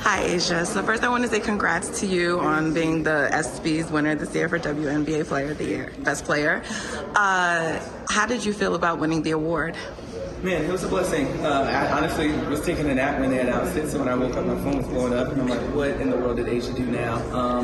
Hi, Asia. So first I want to say congrats to you on being the ESPYs winner this year for WNBA Player of the Year, Best Player. How did you feel about winning the award? Man, it was a blessing. I honestly was taking a nap when they announced it, so when I woke up, my phone was blowing up, and I'm like, what in the world did Asia do now?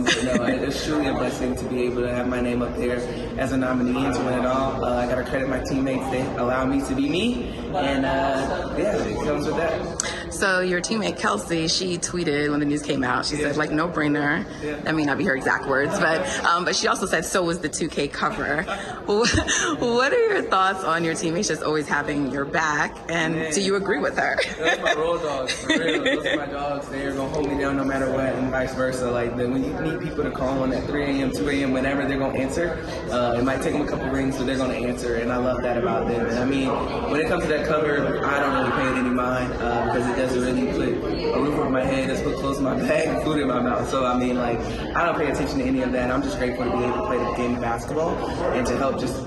But no, it's truly a blessing to be able to have my name up there as a nominee and to win it all. I got to credit my teammates. They allow me to be me, and yeah, it comes with that. So your teammate Kelsey, she tweeted when the news came out. She said, like, no brainer. That may not be her exact words, but she also said, so was the 2K cover. What are your thoughts on your teammates just always having your back? And do you agree with her? Those are my road dogs, for real. Those are my dogs. They're gonna hold me down no matter what, and vice versa. Like when you need people to call on at 3 a.m., 2 a.m., whenever, they're gonna answer. It might take them a couple rings, but they're gonna answer, and I love that about them. And I mean, when it comes to that cover, I don't really pay it any mind because it doesn't really put a roof over my head, it's put clothes in my bag and food in my mouth. So I mean, like, I don't pay attention to any of that. I'm just grateful to be able to play the game of basketball and to help just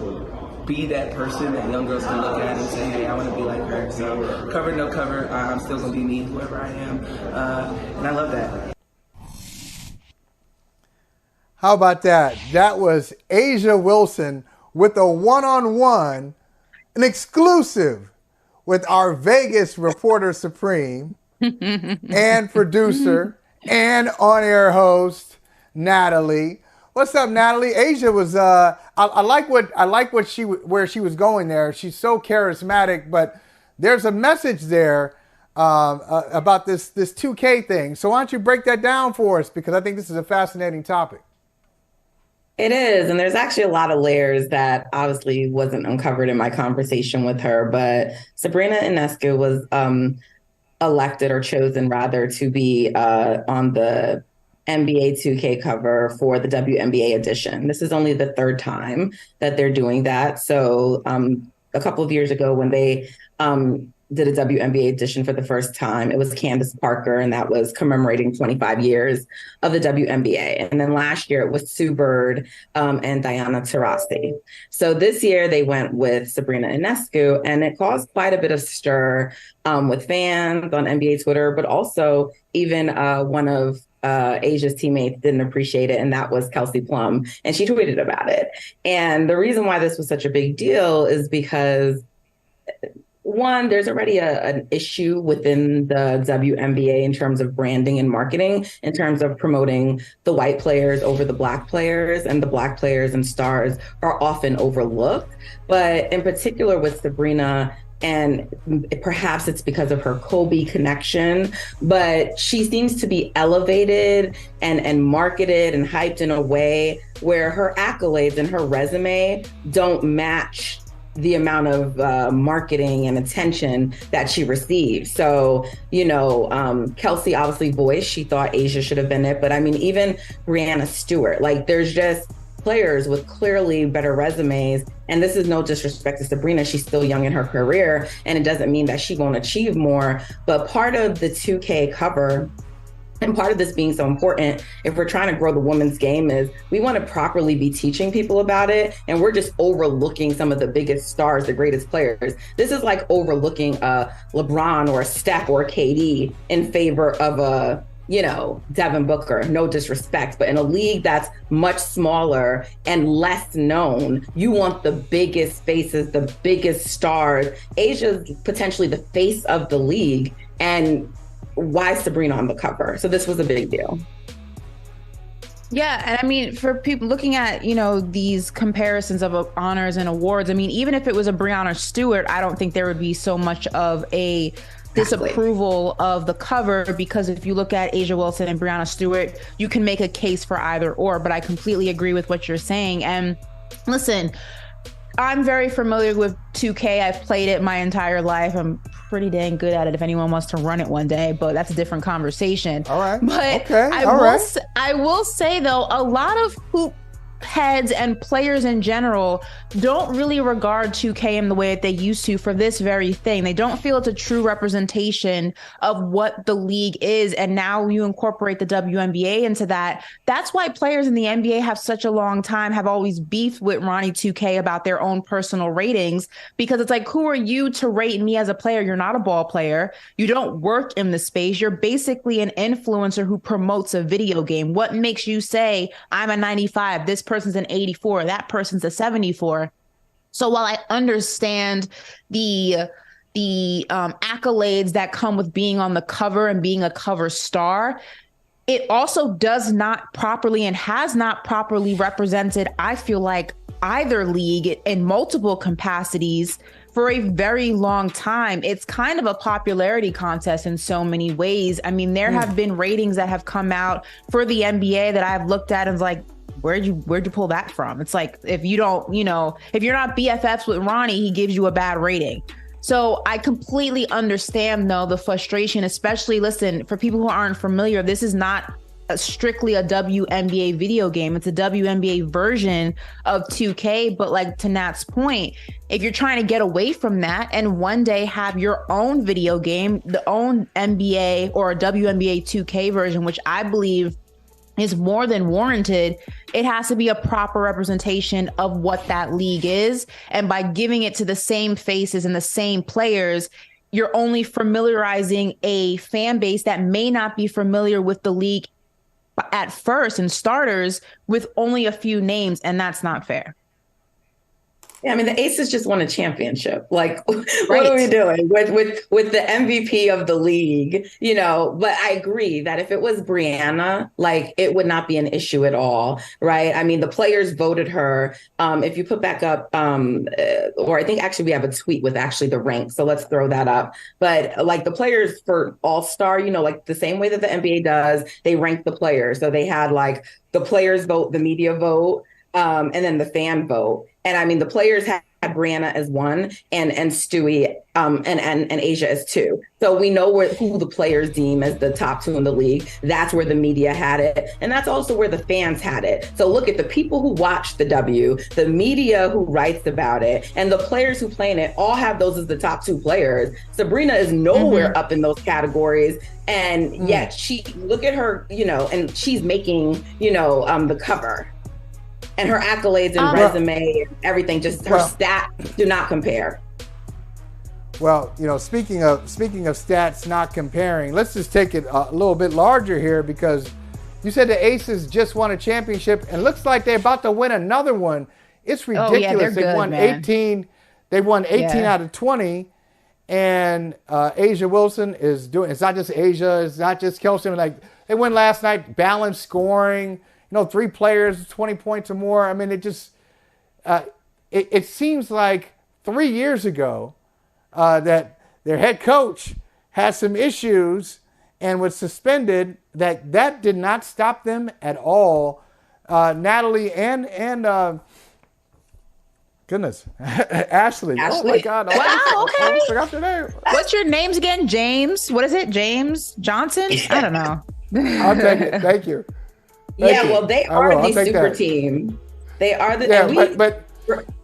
be that person that young girls can look at and say, hey, I want to be like her. So cover, no cover, I'm still going to be me, whoever I am. And I love that. How about that? That was Asia Wilson with a one-on-one, an exclusive with our Vegas reporter supreme and producer and on-air host, Natalie. What's up, Natalie? Asia was I like where she was going there. She's so charismatic, but there's a message there about this 2K thing. So why don't you break that down for us? Because I think this is a fascinating topic. It is. And there's actually a lot of layers that obviously wasn't uncovered in my conversation with her. But Sabrina Ionescu was elected, or chosen rather, to be on the NBA 2K cover for the WNBA edition. This is only the third time that they're doing that. So a couple of years ago when they did a WNBA edition for the first time, it was Candace Parker, and that was commemorating 25 years of the WNBA. And then last year it was Sue Bird and Diana Taurasi. So this year they went with Sabrina Ionescu, and it caused quite a bit of stir with fans on NBA Twitter, but also even one of Asia's teammates didn't appreciate it, and that was Kelsey Plum, and she tweeted about it. And the reason why this was such a big deal is because, one, there's already an issue within the WNBA in terms of branding and marketing, in terms of promoting the white players over the black players, and the black players and stars are often overlooked. But in particular with Sabrina, and perhaps it's because of her Kobe connection, but she seems to be elevated and marketed and hyped in a way where her accolades and her resume don't match the amount of marketing and attention that she receives. So, Kelsey obviously voiced she thought Asia should have been it. But I mean, even Breanna Stewart, like, there's just players with clearly better resumes. And this is no disrespect to Sabrina. She's still young in her career, and it doesn't mean that she won't achieve more. But part of the 2K cover, and part of this being so important, if we're trying to grow the women's game, is we want to properly be teaching people about it. And we're just overlooking some of the biggest stars, the greatest players. This is like overlooking a LeBron or a Steph or a KD in favor of a Devin Booker, no disrespect, but in a league that's much smaller and less known, you want the biggest faces, the biggest stars. Asia's potentially the face of the league, and why Sabrina on the cover? So this was a big deal. Yeah, and I mean, for people looking at, these comparisons of honors and awards, I mean, even if it was a Breanna Stewart, I don't think there would be so much of a disapproval of the cover, because if you look at Asia Wilson and Breanna Stewart, you can make a case for either or. But I completely agree with what you're saying. And listen, I'm very familiar with 2K. I've played it my entire life. I'm pretty dang good at it if anyone wants to run it one day, but that's a different conversation. All right. But okay. I will say, though, a lot of hoop heads and players in general don't really regard 2K in the way that they used to for this very thing. They don't feel it's a true representation of what the league is. And now you incorporate the WNBA into that. That's why players in the NBA have such a long time, have always beefed with Ronnie 2K about their own personal ratings, because it's like, who are you to rate me as a player? You're not a ball player. You don't work in the space. You're basically an influencer who promotes a video game. What makes you say I'm a 95, this person's an 84, that person's a 74? So while I understand the accolades that come with being on the cover and being a cover star, it also does not properly and has not properly represented, I feel like, either league in multiple capacities for a very long time. It's kind of a popularity contest in so many ways. I mean, there have been ratings that have come out for the NBA that I've looked at and was like, where'd you pull that from? It's like, if you don't, if you're not BFFs with Ronnie, he gives you a bad rating. So I completely understand, though, the frustration, especially, listen, for people who aren't familiar, this is not strictly a WNBA video game. It's a WNBA version of 2K. But like to Nat's point, if you're trying to get away from that and one day have your own video game, the own NBA or a WNBA 2K version, which I believe is more than warranted, it has to be a proper representation of what that league is. And by giving it to the same faces and the same players, you're only familiarizing a fan base that may not be familiar with the league at first and starters with only a few names, and that's not fair. Yeah, I mean, the Aces just won a championship. Like, what are we doing with the MVP of the league? But I agree that if it was Brianna, like, it would not be an issue at all, right? I mean, the players voted her. If you put back up, or I think actually we have a tweet with actually the rank, so let's throw that up. But like the players for All-Star, like the same way that the NBA does, they rank the players. So they had like the players vote, the media vote, and then the fan vote. And I mean, the players had Brianna as 1 and Stewie and Asia as 2. So we know who the players deem as the top 2 in the league. That's where the media had it. And that's also where the fans had it. So look at the people who watch the W, the media who writes about it, and the players who play in it all have those as the top 2 players. Sabrina is nowhere up in those categories. And yet she, look at her, and she's making, the cover. And her accolades and resume and everything, just her stats do not compare. Well, speaking of stats not comparing, let's just take it a little bit larger here, because you said the Aces just won a championship and looks like they're about to win another one. It's ridiculous. They won 18. They won 18 out of 20. And Asia Wilson is doing, it's not just Asia, it's not just Kelsey. Like, they won last night, balanced scoring. 3 players, 20 points or more. I mean, it just, it seems like 3 years ago that their head coach had some issues and was suspended. That did not stop them at all. Natalie and goodness, Ashley. Oh my God. Wow, okay. I forgot their name. What's your names again? James? What is it? James Johnson? I don't know. I'll take it. Thank you. Well, they are the super team. They are the. But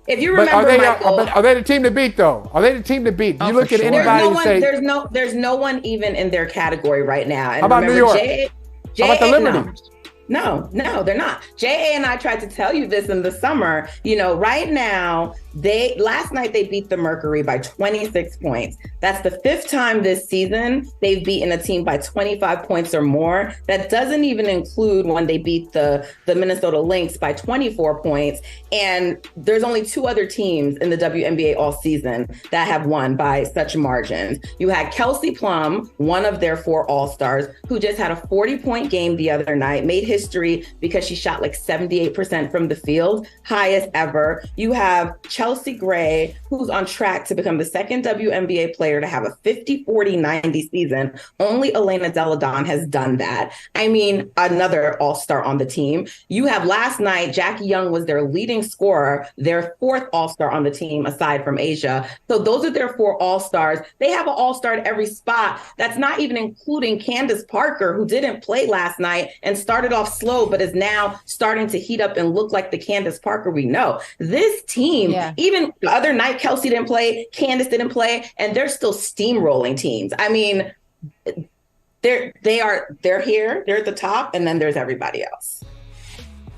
if you remember, Michael, are they the team to beat though? Are they the team to beat? You look at anybody and say there's no one even in their category right now. And how about New York? How about the Liberty? No, they're not. JA and I tried to tell you this in the summer. Right now, last night they beat the Mercury by 26 points. That's the 5th time this season they've beaten a team by 25 points or more. That doesn't even include when they beat the Minnesota Lynx by 24 points. And there's only 2 other teams in the WNBA all season that have won by such margins. You had Kelsey Plum, one of their 4 All-Stars, who just had a 40-point game the other night, made history because she shot like 78% from the field, highest ever. You have Chelsea Gray, who's on track to become the 2nd WNBA player to have a 50-40-90 season. Only Elena Deladon has done that. I mean, another All-Star on the team. You have last night, Jackie Young was their leading scorer, their 4th All-Star on the team, aside from Asia. So those are their 4 All-Stars. They have an All-Star at every spot. That's not even including Candace Parker, who didn't play last night and started off off slow, but is now starting to heat up and look like the Candace Parker we know. This team, even the other night, Kelsey didn't play, Candace didn't play, and they're still steamrolling teams. I mean, they're here, they're at the top, and then there's everybody else.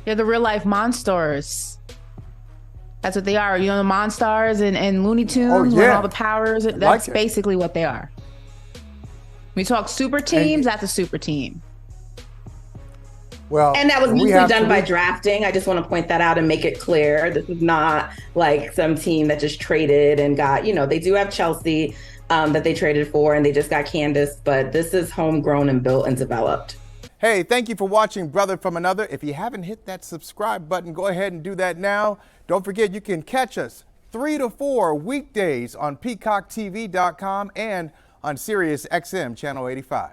They're the real life monsters. That's what they are. You know, the Monstars and Looney Tunes with all the powers. That's basically what they are. We talk super teams, that's a super team. Well, and that was usually done by drafting. I just want to point that out and make it clear. This is not like some team that just traded and got, you know, they do have Chelsea that they traded for, and they just got Candace, but this is homegrown and built and developed. Hey, thank you for watching Brother from Another. If you haven't hit that subscribe button, go ahead and do that now. Don't forget, you can catch us 3 to 4 weekdays on PeacockTV.com and on Sirius XM Channel 85.